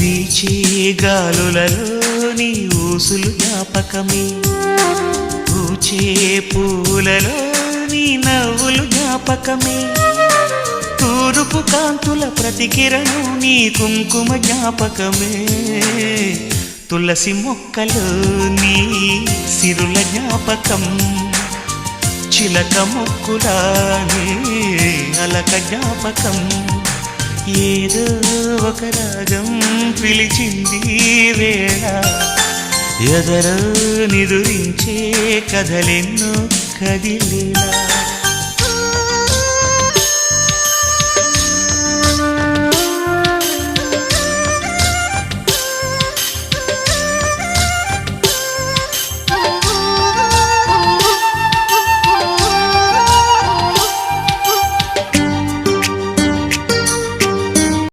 వీచే గాలులలో నీ ఊసులు జ్ఞాపకమే, పూచే పూలలో నీ నవ్వులు జ్ఞాపకమే, తూరుపు కాంతుల ప్రతికిరణం నీ కుంకుమ జ్ఞాపకమే, తులసి మొక్కలో నీ సిరుల జ్ఞాపకం, చిలక మొక్కులానే అలక జ్ఞాపకం, ఏదో ఒక రాగం పిలిచింది వేళ, ఎదరో నిదురించే కథలెన్నో కదిలేలా.